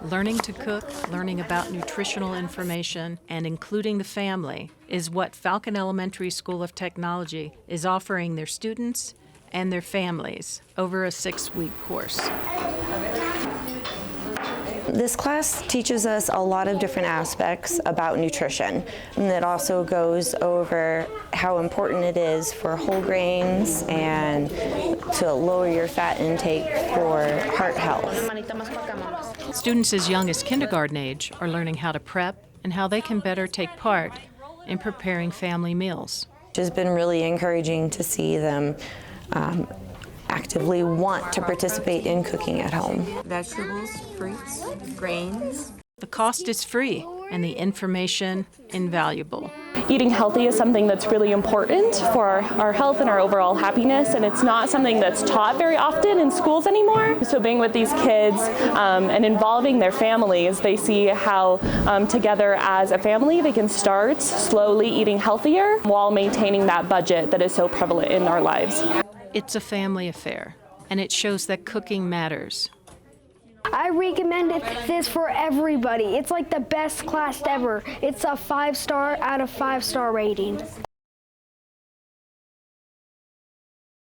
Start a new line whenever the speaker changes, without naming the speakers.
Learning to cook, learning about nutritional information, and including the family is what Falcon Elementary School of Technology is offering their students and their families over a 6-week course.
This class teaches us a lot of different aspects about nutrition, and it also goes over how important it is for whole grains and to lower your fat intake for heart health.
Students as young as kindergarten age are learning how to prep and how they can better take part in preparing family meals.
It has been really encouraging to see them actively want to participate in cooking at home.
Vegetables, fruits, grains.
The cost is free and the information invaluable.
Eating healthy is something that's really important for our health and our overall happiness, and it's not something that's taught very often in schools anymore. So being with these kids and involving their families, they see how together as a family they can start slowly eating healthier while maintaining that budget that is so prevalent in our lives.
It's a family affair, and it shows that cooking matters.
I recommend this for everybody. It's like the best class ever. It's a 5-star out of 5-star rating.